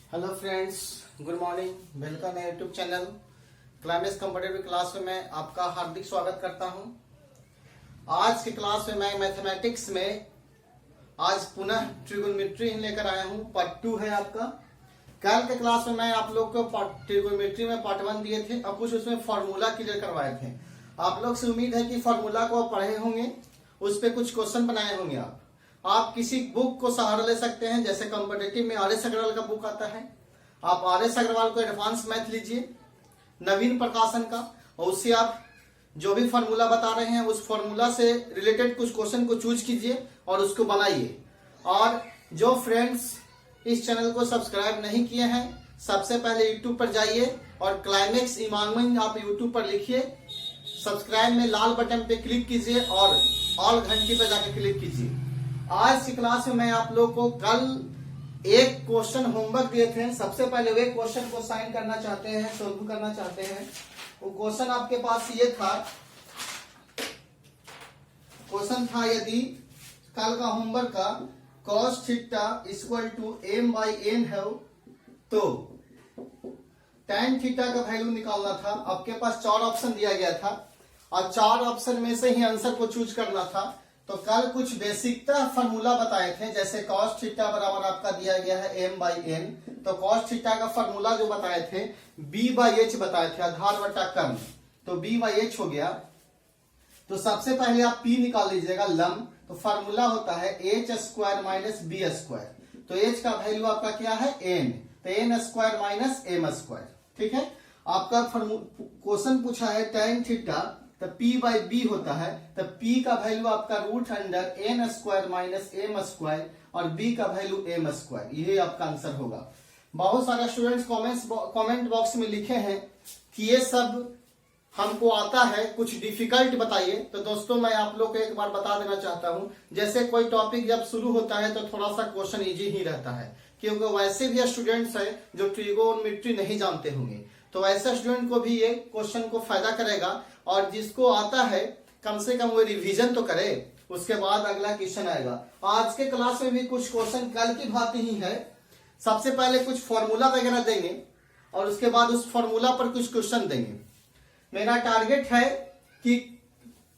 Hello friends, good morning. Welcome है YouTube channel climax computer class में मैं आपका हार्दिक स्वागत करता हूं। आज की क्लास में मैं मैथमेटिक्स में आज पुनः ट्रिगोनोमेट्री लेकर आया हूं। पार्ट 2 है आपका। कल के क्लास में मैं आप लोग को ट्रिगोनोमेट्री में पार्ट 1 दिए थे और कुछ उसमें फॉर्मूला क्लियर करवाए थे। आप लोग से उम्मीद है कि फॉर्मूला को आप पढ़े होंगे, उस पर कुछ क्वेश्चन बनाए होंगे। आप किसी बुक को सहारा ले सकते हैं, जैसे कॉम्पिटिटिव में आर एस अग्रवाल का बुक आता है। आप आर एस अग्रवाल को एडवांस मैथ लीजिए, नवीन प्रकाशन का, और उससे आप जो भी फॉर्मूला बता रहे हैं उस फॉर्मूला से रिलेटेड कुछ क्वेश्चन को चूज कीजिए और उसको बनाइए। और जो फ्रेंड्स इस चैनल को सब्सक्राइब नहीं किए हैं, सबसे पहले यूट्यूब पर जाइए और क्लाइमेक्स इमामगंज आप यूट्यूब पर लिखिए, सब्सक्राइब में लाल बटन पे क्लिक कीजिए और ऑल घंटी पे जाकर क्लिक कीजिए। आज की क्लास में मैं आप लोग को कल एक क्वेश्चन होमवर्क दिए थे। सबसे पहले वे क्वेश्चन को साइन करना चाहते हैं, सोल्व करना चाहते हैं। वो क्वेश्चन आपके पास ये था, क्वेश्चन था यदि कल का होमवर्क का cos theta equal to m by n है तो tan थीटा का वैल्यू निकालना था। आपके पास 4 ऑप्शन दिया गया था और 4 ऑप्शन में से ही आंसर को चूज करना था। तो कल कुछ बेसिकता फॉर्मूला बताए थे, जैसे cos थीटा बराबर आपका दिया गया है m बाई n। तो cos थीटा का फॉर्मूला जो बताए थे b बाई h बताए थे, आधार बटा कम, तो b बाई h हो गया। तो सबसे पहले आप p निकाल लीजिएगा, लम। तो फॉर्मूला होता है h square minus b square. तो h का वैल्यू आपका क्या है n, तो n square minus m square. ठीक है। आपका क्वेश्चन पूछा है tan थीटा, तो p बाई b होता है, तो p का वैल्यू आपका root under n square minus m square और b का वैल्यू m स्क्वायर। यही आपका आंसर होगा। बहुत सारे स्टूडेंट्स कमेंट बॉक्स में लिखे हैं कि ये सब हमको आता है, कुछ डिफिकल्ट बताइए। तो दोस्तों मैं आप लोग को एक बार बता देना चाहता हूं, जैसे कोई टॉपिक जब शुरू होता है तो थोड़ा सा क्वेश्चन इजी ही रहता है, क्योंकि वैसे भी स्टूडेंट्स हैं जो ट्रिगोनोमेट्री नहीं जानते होंगे। तो ऐसे स्टूडेंट को भी ये क्वेश्चन को फायदा करेगा, और जिसको आता है कम से कम वो रिवीजन तो करे, उसके बाद अगला क्वेश्चन आएगा। आज के क्लास में भी कुछ क्वेश्चन कल की भांति ही है। सबसे पहले कुछ फॉर्मूला वगैरह देंगे और उसके बाद उस फॉर्मूला पर कुछ क्वेश्चन देंगे। मेरा टारगेट है कि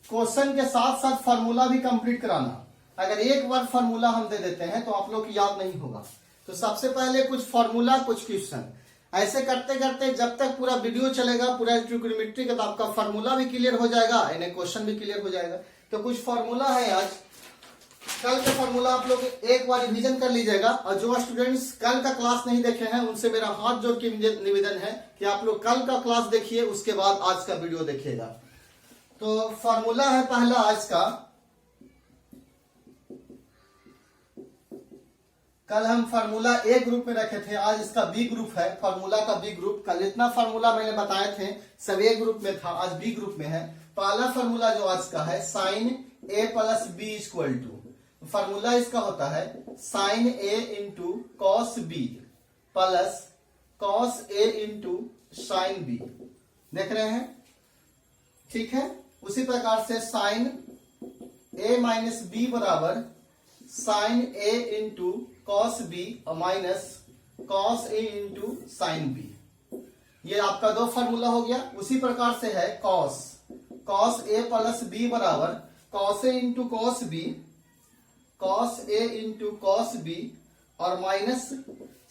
क्वेश्चन के साथ साथ फॉर्मूला भी कंप्लीट कराना। अगर एक बार फॉर्मूला हम दे देते हैं तो आप लोग को याद नहीं होगा। तो सबसे पहले कुछ फॉर्मूला, कुछ क्वेश्चन, ऐसे करते करते जब तक पूरा वीडियो चलेगा, पूरा ट्रिगोनोमेट्री का, तो आपका फॉर्मूला भी क्लियर हो जाएगा, यानी क्वेश्चन भी क्लियर हो जाएगा। तो कुछ फॉर्मूला है आज। कल का फॉर्मूला आप लोग एक बार रिवीजन कर लीजिएगा, और जो स्टूडेंट्स कल का क्लास नहीं देखे हैं उनसे मेरा हाथ जोड़ के निवेदन है कि आप लोग कल का क्लास देखिए, उसके बाद आज का वीडियो देखिएगा। तो फॉर्मूला है पहला आज का। कल हम फार्मूला ए ग्रुप में रखे थे, आज इसका बी ग्रुप है, फार्मूला का बी ग्रुप। कल इतना फार्मूला मैंने बताए थे सब ए ग्रुप में था, आज बी ग्रुप में है। पहला फार्मूला जो आज का है, sine A plus B equal to, formula इसका होता है sine A into cos B plus cos A into sine B. देख रहे हैं, ठीक है। उसी प्रकार से साइन ए माइनस बी बराबर sine A into cos B और minus cos A into sine B. ये आपका दो फार्मूला हो गया। उसी प्रकार से है कॉस ए प्लस बी बराबर cos A into cos B, cos A into cos B और minus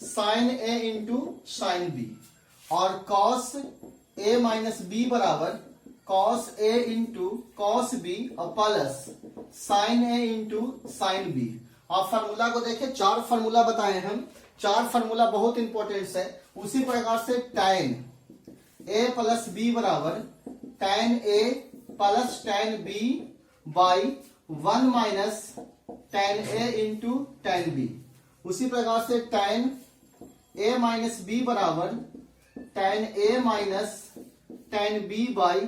sign A into sine B, और कॉस ए माइनस बी बराबर cos A into cos B और plus sign A into sine B. और formula को देखें, 4 formula बताए हम। 4 formula बहुत इंपॉर्टेंट है। उसी प्रकार से tan ए प्लस बी बराबर tan A plus tan B by 1 minus tan A into tan B. उसी प्रकार से tan ए माइनस बी बराबर tan A minus tan B by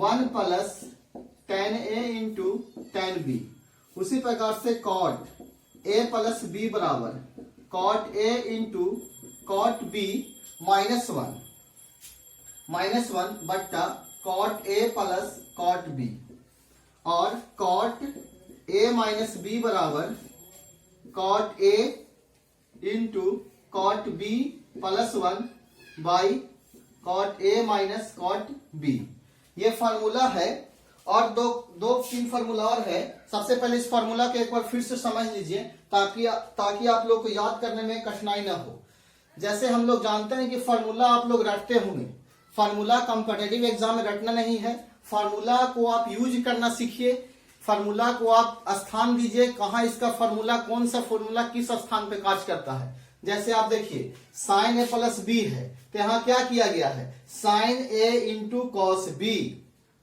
1 plus tan A into tan B. उसी प्रकार से cot A plus B बराबर cot A into cot B minus 1 बट्टा cot A plus cot B, और cot A minus B बराबर cot A into cot B plus 1 by cot A minus cot B. ये formula है। और दो तीन formula और है। सबसे पहले इस फार्मूला को एक बार फिर से समझ लीजिए ताकि आप लोग को याद करने में कठिनाई ना हो। जैसे हम लोग जानते हैं कि फार्मूला आप लोग रटते होंगे। फार्मूला कॉम्पिटिटिव एग्जाम में रटना नहीं है। फार्मूला को आप यूज करना सीखिए। फार्मूला को आप स्थान दीजिए, कहाँ इसका फार्मूला, कौन सा फार्मूला किस स्थान पे कार्य करता है। जैसे आप देखिए साइन ए प्लस बी है, तो यहाँ क्या किया गया है, sine A into cos B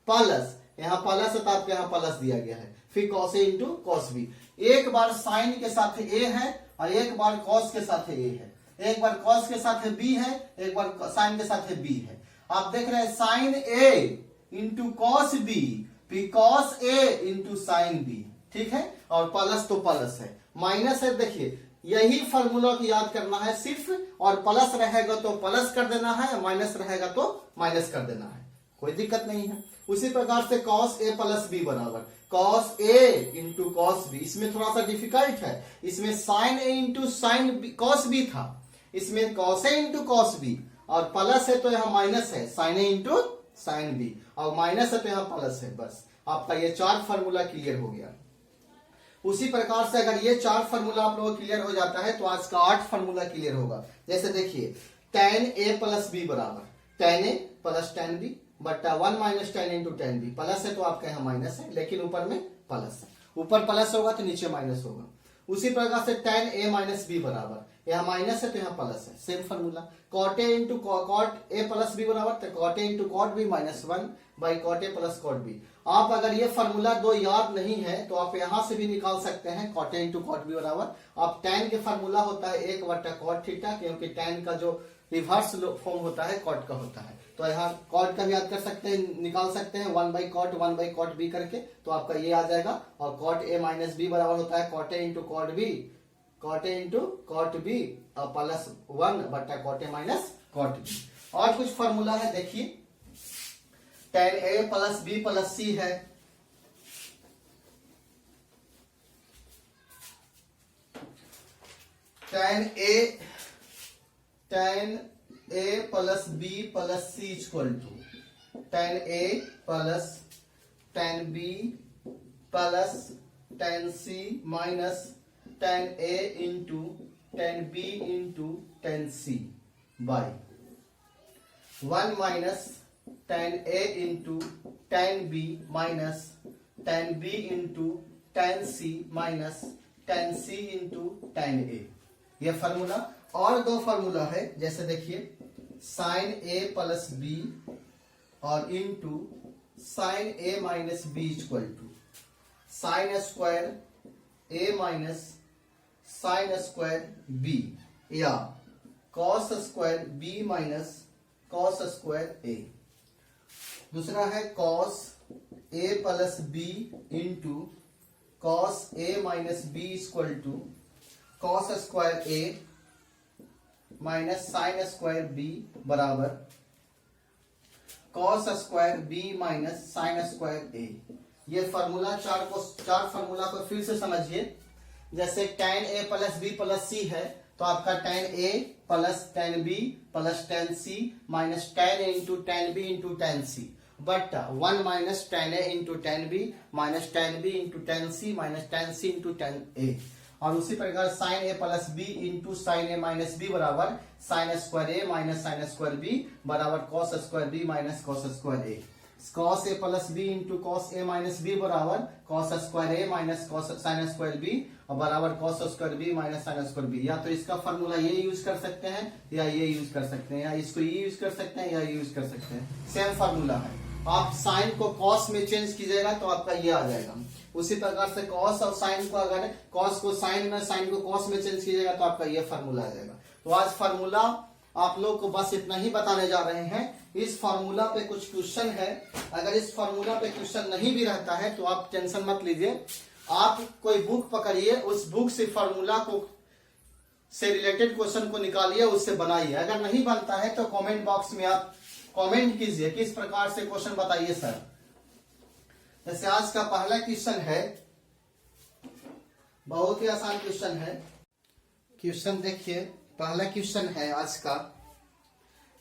plus, यहाँ प्लस है तो आपके यहाँ प्लस दिया गया है, फिर cos A into cos B. एक बार साइन के साथ ए है और एक बार कॉस के साथ ए है, एक बार कॉस के साथ बी है, एक बार साइन के साथ बी है। आप देख रहे हैं sign A into cos B, फिर cos A into sine B, ठीक है। और प्लस तो प्लस है, माइनस है। देखिए यही फार्मूला को याद करना है सिर्फ, और प्लस रहेगा तो प्लस कर देना है, माइनस रहेगा तो माइनस कर देना है, कोई दिक्कत नहीं है। उसी प्रकार से cos a प्लस बी बराबर cos a into cos B. इसमें थोड़ा सा डिफिकल्ट है, इसमें sin a into sine cos B था, इसमें cos a into cos B, और प्लस है तो यहाँ माइनस है, sin a into sine B, और माइनस है तो यहाँ प्लस है। बस आपका ये 4 फार्मूला क्लियर हो गया। उसी प्रकार से अगर ये 4 फार्मूला आप लोगों को क्लियर हो जाता है तो आज का 8 फार्मूला क्लियर होगा। जैसे देखिए tan a प्लस बी बराबर tan a plus tan b बट्टा 1 minus tan into tan b। Plus है तो आपका यहाँ माइनस है, लेकिन ऊपर में प्लस है, ऊपर प्लस होगा तो नीचे माइनस होगा। उसी प्रकार से tan a माइनस बी बराबर, यहाँ माइनस है तो यहाँ प्लस है, same formula. cot a into cot a plus B बराबर तो cot a into cot b minus 1 by cot a plus cot b। आप अगर ये फार्मूला 2 याद नहीं है तो आप यहां से भी निकाल सकते हैं, cot a into cot b बराबर, आप tan के फार्मूला होता है 1 बट्टा cot थीटा, क्योंकि tan का जो रिवर्स फॉर्म होता है cot का होता है, तो यहाँ cot का भी याद कर सकते हैं, निकाल सकते हैं 1 बाई cot b करके, तो आपका ये आ जाएगा। और cot a माइनस बी बराबर होता है cot a into cot b, cot a into cot b और प्लस 1 बट्टा cot a minus cot b। और कुछ फार्मूला है, देखिए tan a plus b plus c है, tan a plus b plus c equal to tan a plus tan b plus tan c minus tan a into tan b into tan c by 1 minus tan a into tan b minus tan b into tan c minus tan c into tan a। यह formula. और 2 formula है, जैसे देखिए sin a plus b और into sin a minus b equal to sin square a minus sin square b, या cos square b minus cos square a। दूसरा है cos a plus b into cos a minus b equal to cos square a minus sin square b बराबर cos square b minus sin square a। ये formula 4 formula को फिर से समझिए। जैसे tan a plus b plus c है तो आपका tan a plus tan b plus tan c minus tan a into tan b into tan c बट्टा 1 minus tan a into tan b minus tan b into tan c minus tan c into tan a। और उसी प्रकार sin a plus b into sin a minus b बराबर sin square a minus sin square b बराबर cos square b minus cos square a। cos a plus b into cos a minus b बराबर cos square a minus sin square b और बराबर cos square b minus sin square b। या तो इसका formula ये use कर सकते हैं, या ये यूज कर सकते हैं, या इसको ये यूज कर सकते हैं, या ये यूज कर सकते हैं, सेम फार्मूला है। आप साइन को cos में चेंज कीजिएगा तो आपका ये आ जाएगा। उसी प्रकार से cos और साइन को, अगर cos को साइन में, साइन को cos में चेंज कीजिएगा तो आपका ये फार्मूला आ जाएगा। तो आज फार्मूला आप लोग को बस इतना ही बताने जा रहे हैं। इस फार्मूला पे कुछ क्वेश्चन है, अगर इस फार्मूला पे क्वेश्चन नहीं भी रहता है तो आप टेंशन मत लीजिए, आप कोई बुक पकड़िए, उस बुक से फार्मूला को से रिलेटेड क्वेश्चन को निकालिए, उससे बनाइए। अगर नहीं बनता है तो कमेंट बॉक्स में आप कमेंट कीजिए किस प्रकार से क्वेश्चन बताइए सर। जैसे आज का पहला क्वेश्चन है, बहुत ही आसान क्वेश्चन है। क्वेश्चन देखिए, पहला क्वेश्चन है आज का।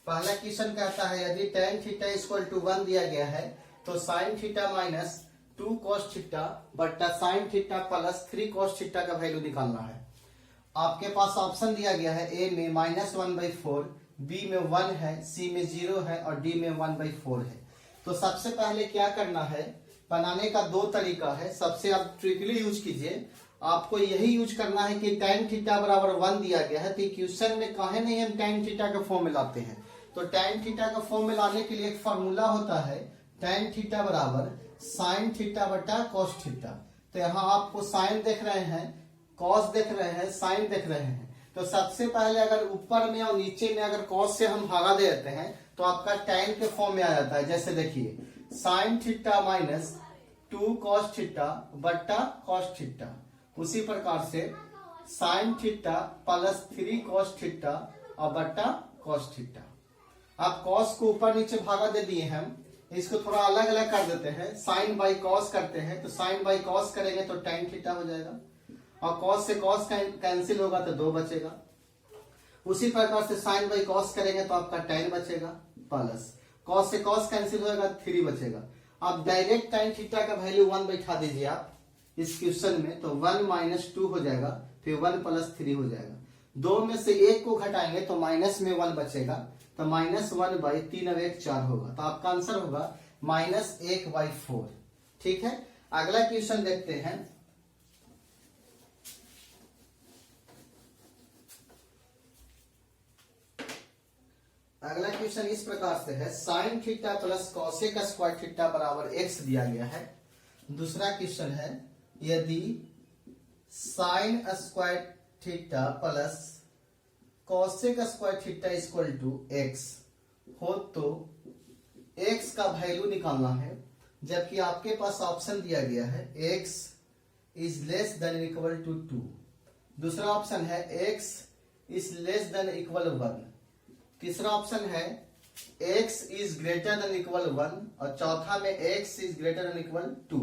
पहला क्वेश्चन कहता है यदि tan थीटा इक्वल टू 1 दिया गया है तो sin theta minus 2 cos theta बट्टा sin theta plus 3 cos theta का वैल्यू निकालना है। आपके पास ऑप्शन दिया गया है ए में -1/4, बी में 1 है, सी में 0 है और डी में 1/4 है। तो सबसे पहले क्या करना है, बनाने का दो तरीका है। सबसे आप ट्रिकली यूज कीजिए, आपको यही यूज करना है कि tan थीटा बराबर 1 दिया गया है तो क्वेश्चन में काहे नहीं हम tan थीटा का फॉर्म में लाते हैं। तो tan थीटा का फॉर्म में लाने के लिए एक फॉर्मूला होता है tan थीटा बराबर sin थीटा बटा cos थीटा। तो यहाँ आपको sin देख रहे हैं, cos देख रहे हैं, sin देख रहे हैं। तो सबसे पहले अगर ऊपर में और नीचे में अगर cos से हम भागा दे देते हैं तो आपका tan के फॉर्म में आ जाता है। जैसे देखिए sin theta minus 2 cos theta बट्टा cos थीटा, उसी प्रकार से sin theta plus 3 cos theta और बट्टा cos थीटा। अब cos को ऊपर नीचे भागा दे दिए हम, इसको थोड़ा अलग अलग कर देते हैं। sin बाई cos करते हैं तो sin बाई cos करेंगे तो tan थीटा हो जाएगा और cos से cos कैंसिल होगा तो 2 बचेगा। उसी प्रकार से sin बाई cos करेंगे तो आपका tan बचेगा प्लस cos से cos कैंसिल होगा 3 बचेगा। अब डायरेक्ट tan थीटा का वैल्यू 1 बैठा दीजिए आप इस क्वेश्चन में, तो 1 माइनस 2 हो जाएगा, फिर 1 प्लस 3 हो जाएगा। 2 में से 1 को घटाएंगे तो माइनस में 1 बचेगा, तो -1/3 अब 1 4 होगा। तो आपका आंसर होगा -1/4। ठीक है, अगला क्वेश्चन देखते हैं। अगला क्वेश्चन इस प्रकार से है, sin theta plus cosec square theta बराबर x दिया गया है। दूसरा क्वेश्चन है यदि sin square theta plus cosec square theta equal to x हो तो x का वैल्यू निकालना है। जबकि आपके पास ऑप्शन दिया गया है x is less than equal to 2, दूसरा ऑप्शन है x is less than equal 1, तीसरा ऑप्शन है x is greater than equal 1 और चौथा में x is greater than equal 2।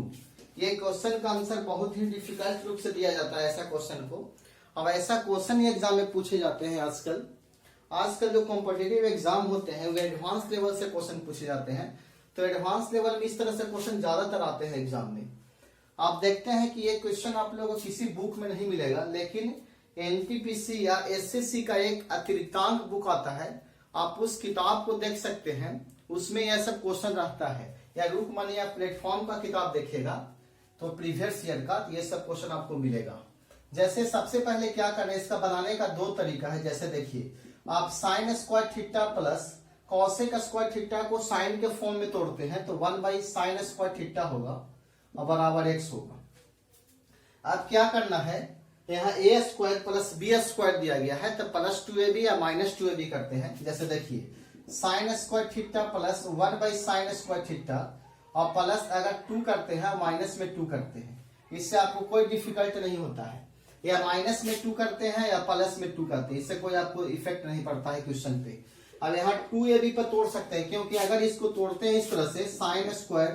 ये क्वेश्चन का आंसर बहुत ही डिफिकल्ट रूप से दिया जाता है ऐसा क्वेश्चन को। अब ऐसा क्वेश्चन ही एग्जाम में पूछे जाते हैं आजकल जो कॉम्पिटिटिव एग्जाम होते हैं वो एडवांस लेवल से क्वेश्चन पूछे जाते हैं। तो एडवांस लेवल में इस तरह से क्वेश्चन ज्यादातर आते हैं एग्जाम में। आप देखते हैं कि ये क्वेश्चन आप लोगों को किसी बुक में नहीं मिलेगा, लेकिन एनटीपीसी या एसएससी का एक अतिरिक्तांक बुक आता है, आप उस किताब को देख सकते हैं, उसमें यह सब क्वेश्चन रहता है। या रूपमनी या प्लेटफॉर्म का किताब देखिएगा तो प्रीवियस ईयर का ये सब क्वेश्चन आपको मिलेगा। जैसे सबसे पहले क्या करें, इसका बनाने का दो तरीका है। जैसे देखिए आप sign square theta plus cosec square theta को साइन के फॉर्म में तोड़ते हैं तो 1/sin स्क्वायर थीटा होगा और बराबर x होगा। अब क्या करना है, यहाँ a square plus B square दिया गया है तो प्लस 2ab या माइनस 2ab करते हैं। जैसे देखिए sign square theta plus 1/sin square theta और प्लस अगर 2 करते हैं माइनस में 2 करते हैं, इससे आपको कोई डिफिकल्ट नहीं होता है। या माइनस में 2 करते हैं या प्लस में 2 करते हैं, इससे कोई आपको इफेक्ट नहीं पड़ता है क्वेश्चन पे। अब यहाँ 2ab पर तोड़ सकते हैं, क्योंकि अगर इसको तोड़ते हैं इस तरह से sine square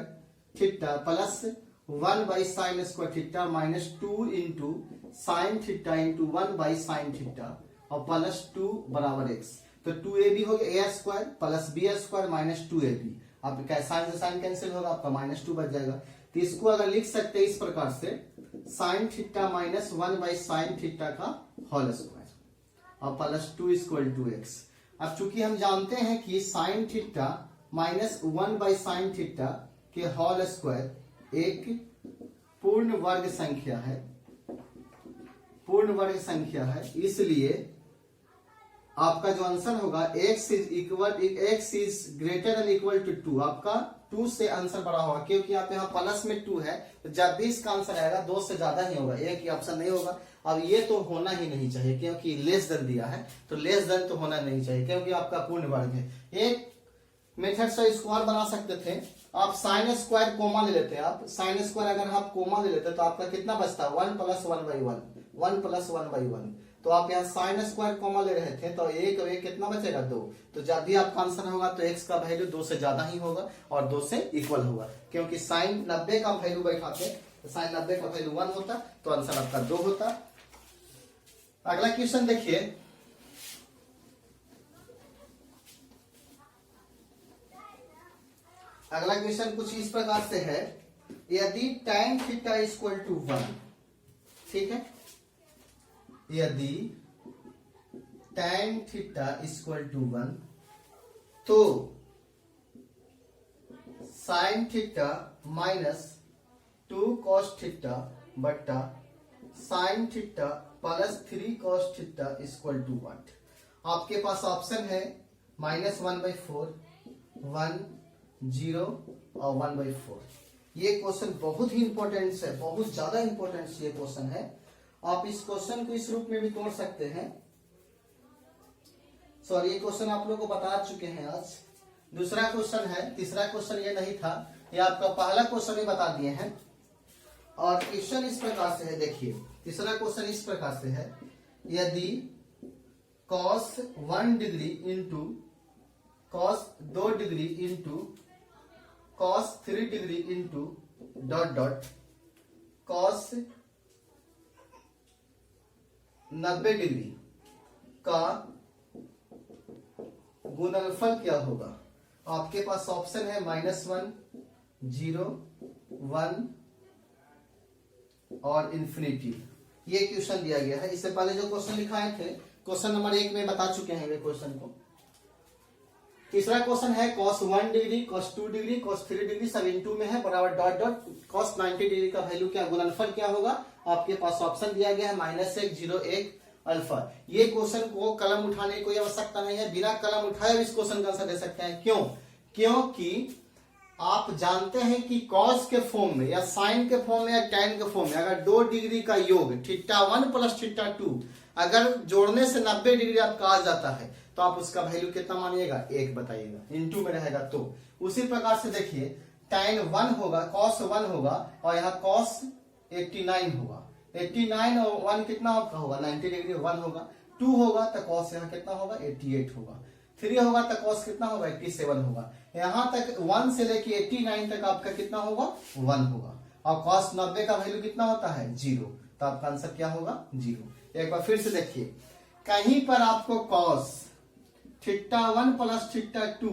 theta plus 1/sin square theta minus 2 into sine theta into 1/sin theta और प्लस 2 बराबर x, तो 2ab हो गया a square plus B square minus 2ab। अब साइन से साइन कैंसिल होगा, आपका -2 बच जाएगा। तो इसको अगर लिख सकते हैं इस प्रकार से sine theta minus 1/sin theta का होल स्क्वायर और प्लस 2 इक्वल टू x। अब चूंकि हम जानते हैं कि sine theta minus 1/sin theta के होल स्क्वायर एक पूर्ण वर्ग संख्या है, इसलिए आपका जो आंसर होगा x is greater than equal to 2, आपका 2 से आंसर बड़ा होगा, क्योंकि आप यहाँ प्लस में 2 है तो जब भी इसका आंसर आएगा 2 से ज्यादा ही होगा, एक ही ऑप्शन नहीं होगा। अब ये तो होना ही नहीं चाहिए, क्योंकि लेस देन दिया है तो लेस देन तो होना नहीं चाहिए, क्योंकि आपका पूर्ण वर्ग है। एक मेथड से स्क्वायर बना सकते थे, आप साइन स्क्वायर कोमा ले लेते हैं। आप साइन स्क्वायर अगर आप कोमा ले लेते तो आपका कितना बचता है 1 + 1/1, 1 + 1/1। तो आप यहाँ साइन स्क्वायर कॉमा ले रहे थे तो एक और एक कितना बचेगा 2। तो जब भी आपका आंसर होगा तो x का वैल्यू 2 से ज्यादा ही होगा और 2 से इक्वल होगा, क्योंकि साइन 90 का वैल्यू बैठाते तो साइन 90 का वैल्यू 1 होता तो आंसर आपका 2 होता। अगला क्वेश्चन देखिए, अगला क्वेश्चन कुछ इस प्रकार से है, यदि tan थीटा इक्वल टू 1, ठीक है, यदि tan थीटा इक्वल टू 1 तो sin theta minus 2 cos theta बट्टा sin theta plus 3 cos theta equal to what. आपके पास ऑप्शन है -1/4, 1, 0 और 1/4। ये क्वेश्चन बहुत ही इंपॉर्टेंट है, बहुत ज्यादा इंपॉर्टेंट ये क्वेश्चन है। आप इस क्वेश्चन को इस रूप में भी तोड़ सकते हैं। सॉरी, ये क्वेश्चन आप लोगों को बता चुके हैं आज। दूसरा क्वेश्चन है, तीसरा क्वेश्चन ये नहीं था, ये आपका पहला क्वेश्चन ही बता दिए हैं। और क्वेश्चन इस प्रकार से है, देखिए तीसरा क्वेश्चन इस प्रकार से है, यदि cos 1 degree into cos 2 degree into cos 3 degree into dot dot cos 90 degree का गुणनफल क्या होगा। आपके पास ऑप्शन है -1, 0, 1 और इंफिनिटी। ये क्वेश्चन दिया गया है। इससे पहले जो क्वेश्चन लिखाए थे, क्वेश्चन नंबर 1 में बता चुके हैं वे क्वेश्चन को। तीसरा क्वेश्चन है cos 1 degree, cos 2 degree, cos 3 degree सब इनटू में है, बराबर डॉट डॉट cos 90 डिग्री का वैल्यू क्या, गुणनफल क्या होगा। आपके पास ऑप्शन दिया गया है -1, 0, 1 अल्फा। ये क्वेश्चन को कलम उठाने की कोई आवश्यकता नहीं है, बिना कलम उठाए इस क्वेश्चन का आंसर दे सकते हैं। क्यों? क्योंकि आप जानते हैं कि cos के फॉर्म में या sin के फॉर्म में या tan के फॉर्म में अगर 2 डिग्री का योग θ1 प्लस θ2 अगर जोड़ने से 90 डिग्री आपका आ जाता है तो आप उसका वैल्यू कितना मानिएगा, 1 बताइएगा, इनटू में रहेगा। तो उसी प्रकार से देखिए tan 1 होगा, cos 1 होगा और यहाँ cos 89 होगा। 89 और 1 कितना आपका होगा, 90 डिग्री। 1 होगा, 2 होगा तो cos यहाँ कितना होगा, 88 होगा। 3 होगा तो cos कितना होगा, 87 होगा। यहाँ तक 1 से लेके 89 तक आपका कितना होगा, 1 होगा। और cos 90 का वैल्यू कितना होता है, 0। तो आपका आंसर क्या होगा, 0। एक बार फिर से देखिए, कहीं पर आपको cos θ1 प्लस θ2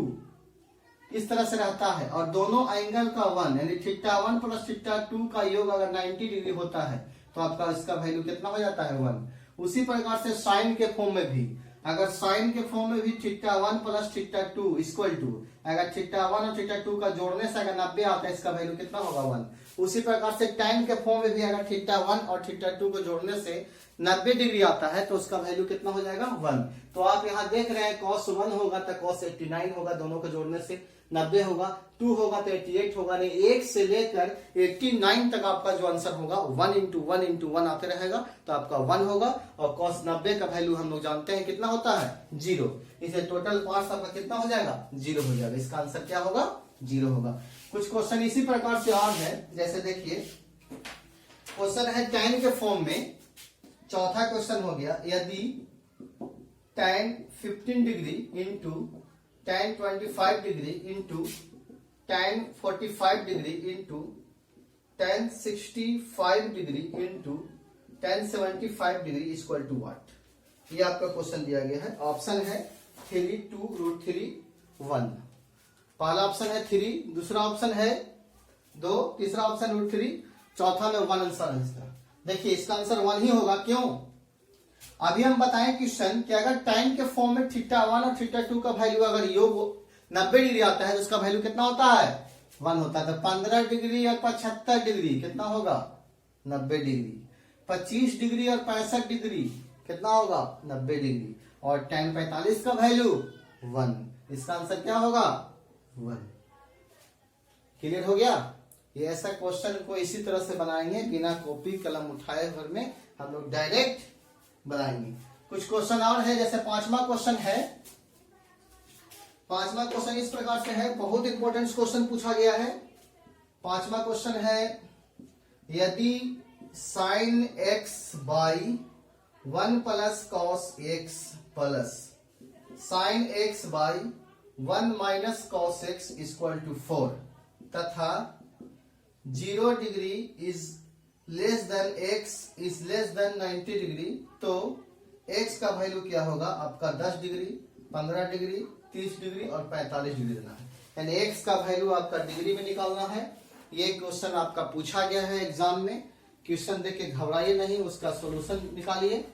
इस तरह से रहता है और दोनों एंगल का 1 यानी θ1 प्लस θ2 का योग अगर 90 डिग्री होता है तो आपका इसका वैल्यू कितना हो जाता है, 1। उसी प्रकार से साइन के फॉर्म में भी, अगर साइन के फॉर्म में भी θ1 प्लस θ2 इक्वल टू अगर θ1 और θ2 का जोड़ने से अगर 90 आता है, इसका वैल्यू कितना होगा, 1। उसी प्रकार से tan के फॉर्म में भी अगर θ1 और θ2 को जोड़ने से 90 डिग्री आता है तो उसका वैल्यू कितना हो जाएगा, 1। तो आप यहाँ देख रहे हैं cos 1 होगा तो cos 89 होगा, दोनों को जोड़ने से 90 होगा, 2 होगा तो 88 होगा। नहीं, 1 से लेकर 89 तक आपका जो आंसर होगा 1 इंटू 1 इंटू 1 आते रहेगा तो आपका 1 होगा। और cos 90 का वैल्यू हम लोग जानते हैं कितना होता है, 0। इसे टोटल पार्ट्स आपका कितना हो जाएगा, 0 हो जाएगा। इसका आंसर क्या होगा, 0 होगा। कुछ क्वेश्चन इसी प्रकार से और है, जैसे देखिए क्वेश्चन है tan के फॉर्म में। चौथा क्वेश्चन हो गया, यदि tan 15 degree into tan 25 degree into tan 45 degree into tan 65 degree into tan 75 degree equal to what. ये आपका क्वेश्चन दिया गया है। ऑप्शन है 3, 2, √3, 1। पहला ऑप्शन है 3, दूसरा ऑप्शन है 2, तीसरा ऑप्शन √3, चौथा में 1 आंसर है इसका। देखिए इसका आंसर 1 ही होगा। क्यों? अभी हम बताएं क्वेश्चन कि अगर tan के फॉर्म में θ1 और θ2 का वैल्यू अगर योग 90 डिग्री आता है तो उसका वैल्यू कितना होता है, 1 होता है। तो 15 डिग्री और 75 डिग्री कितना होगा, 90 डिग्री। 25 डिग्री और 65 डिग्री कितना होगा, 90 डिग्री। और tan 45 का वैल्यू 1। इसका आंसर क्या होगा, 1। क्लियर हो गया। ये ऐसा क्वेश्चन को इसी तरह से बनाएंगे, बिना कॉपी कलम उठाए घर में हम लोग डायरेक्ट बनाएंगे। कुछ क्वेश्चन और है, जैसे पांचवा क्वेश्चन है। पांचवा क्वेश्चन इस प्रकार से है, बहुत इंपॉर्टेंट क्वेश्चन पूछा गया है। पांचवा क्वेश्चन है, यदि sin x by 1 plus cos x plus sin x by 1 minus cos x equal to 4 तथा 0 degree is less than x is less than 90 degree, तो x का वैल्यू क्या होगा आपका, 10 डिग्री, 15 डिग्री, 30 डिग्री और 45 डिग्री देना है। यानी x का वैल्यू आपका डिग्री में निकालना है। ये क्वेश्चन आपका पूछा गया है एग्जाम में। क्वेश्चन देख के घबराइए नहीं, उसका सोल्यूशन निकालिए।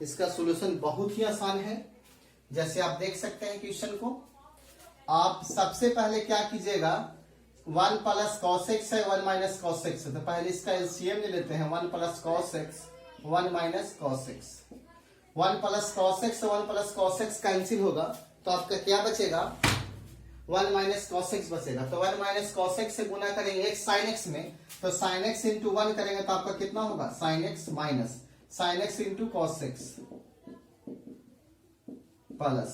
इसका सोल्यूशन बहुत ही आसान है। जैसे आप देख सकते हैं क्वेश्चन को, आप सबसे पहले क्या कीजिएगा, 1 प्लस कॉस एक्स है, 1 माइनस कॉस एक्स है, तो पहले इसका एलसीएम ले लेते हैं। 1 plus cos x, 1 minus cos x. 1 plus cos x, 1 plus cos x cancel होगा, तो आपका क्या बचेगा, 1 माइनस कॉस एक्स बचेगा। तो 1 माइनस कॉस एक्स से गुना करेंगे x साइन एक्स में, तो साइन एक्स इंटू 1 करेंगे तो आपका कितना होगा, sine x minus sign X into cos x plus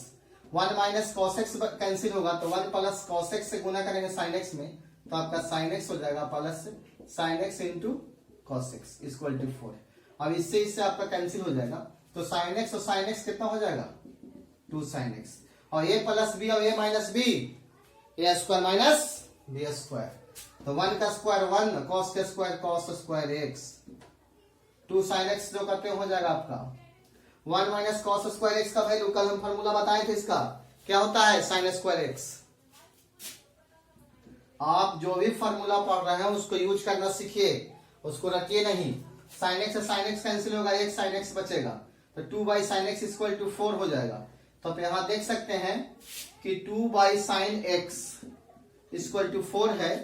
1 minus cos x cancel होगा, तो 1 प्लस कॉस एक्स से गुना करेंगे साइन एक्स में, तो आपका साइन एक्स हो जाएगा plus sine X into cos X equal to 4। अब इससे आपका कैंसिल हो जाएगा, तो साइन एक्स और साइन एक्स कितना हो जाएगा, 2 साइन एक्स, और ए प्लस बी और ए माइनस बी, ए स्क्वायर माइनस बी स्क्वायर, तो 1 का स्क्वायर 1, कॉस का square cos square x, 2 sine x जो करते हो जाएगा आपका 1 माइनस कॉस स्क्वायर एक्स का वैल्यू, कल हम फॉर्मूला बताए थे इसका, क्या होता है, साइन स्क्वायर एक्स। आप जो भी फॉर्मूला पढ़ रहे हैं उसको यूज करना सीखिए, उसको रखिए नहीं। साइन एक्स से साइन एक्स कैंसिल होगा, एक साइन एक्स बचेगा, तो 2 by sine X equal to 4 हो जाएगा। तो आप यहां देख सकते हैं कि 2 by sine X equal to 4 है,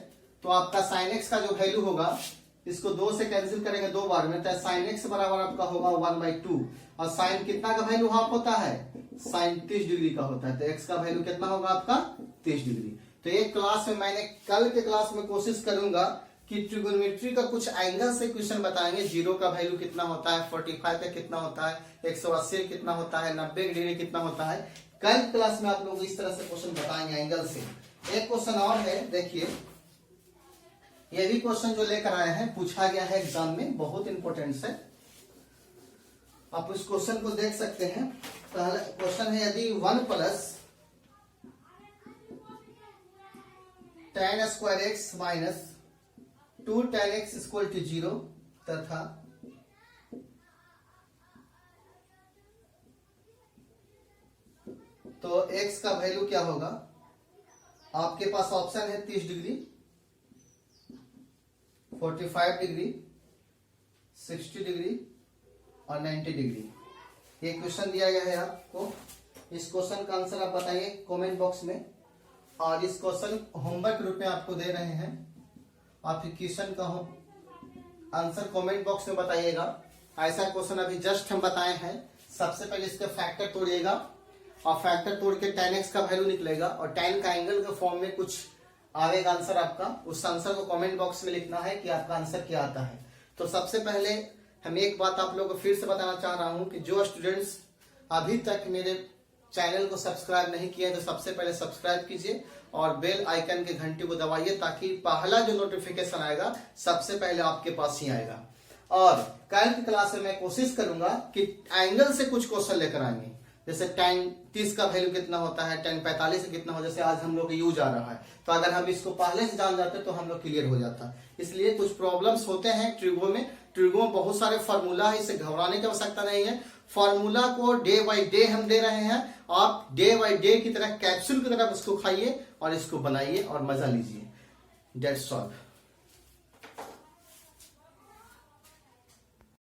तो आपका साइन एक्स का जो वैल्यू होगा, इसको 2 से कैंसिल करेंगे 2 बार में, तो साइन एक्स बराबर आपका होगा 1/2, और साइन कितना का वैल्यू हाफ होता है, साइन 30 डिग्री का होता है, तो एक्स का वैल्यू कितना होगा आपका 30 डिग्री। तो एक क्लास में मैंने कल के क्लास में कोशिश करूंगा कि ट्रिगोनोमेट्री का कुछ एंगल से क्वेश्चन बताएंगे, 0 का वैल्यू कितना होता है, 45 का कितना होता है, 180 कितना होता है, 90 डिग्री कितना होता है। कल क्लास में आप लोग इस तरह से क्वेश्चन बताएंगे एंगल से। एक क्वेश्चन और है, देखिए ये भी क्वेश्चन जो लेकर आए हैं, पूछा गया है एग्जाम में, बहुत इंपॉर्टेंट है। आप उस क्वेश्चन को देख सकते हैं। पहला क्वेश्चन है, यदि 1 plus tan square X minus 2 tan x equal to 0 तथा तो x का वैल्यू क्या होगा, आपके पास ऑप्शन है 30 डिग्री, 45 डिग्री, 60 डिग्री और 90 डिग्री। ये क्वेश्चन दिया गया है आपको। इस क्वेश्चन का आंसर आप बताइए कमेंट बॉक्स में, और इस क्वेश्चन होमवर्क रूप में आपको दे रहे हैं। आप क्वेश्चन का आंसर कमेंट बॉक्स में बताइएगा। ऐसा क्वेश्चन अभी जस्ट हम बताए हैं। सबसे पहले इसके फैक्टर तोड़िएगा, और फैक्टर तोड़ के tan x का वैल्यू निकलेगा, और tan का एंगल के फॉर्म में कुछ आएगा आंसर आपका। उस आंसर को कमेंट बॉक्स में लिखना है कि आपका आंसर क्या आता है। तो सबसे पहले हम एक बात आप लोगों को फिर से बताना चाह रहा हूं कि जो स्टूडेंट्स अभी तक मेरे चैनल को सब्सक्राइब नहीं किया है, तो सबसे पहले सब्सक्राइब कीजिए और बेल आइकन के घंटी को दबाइए, ताकि पहला जो नोटिफिकेशन आएगा सबसे पहले आपके पास ही आएगा। और कल की क्लास में मैं कोशिश करूंगा कि एंगल से कुछ क्वेश्चन लेकर आएंगे, जैसे tan 30 का वैल्यू कितना होता है, tan 45 से कितना हो, जैसे आज हम लोग यूज आ रहा है, तो अगर हम इसको पहले से जान जाते तो हम लोग क्लियर हो जाता। इसलिए कुछ प्रॉब्लम्स होते हैं ट्रिगो में। ट्रिगो में बहुत सारे फार्मूला है, इसे घबराने की आवश्यकता नहीं है। फार्मूला को डे बाय डे हम दे रहे हैं, आप डे बाय डे की तरह कैप्सूल की तरह इसको खाइए और इसको बनाइए और मजा लीजिए। That's all.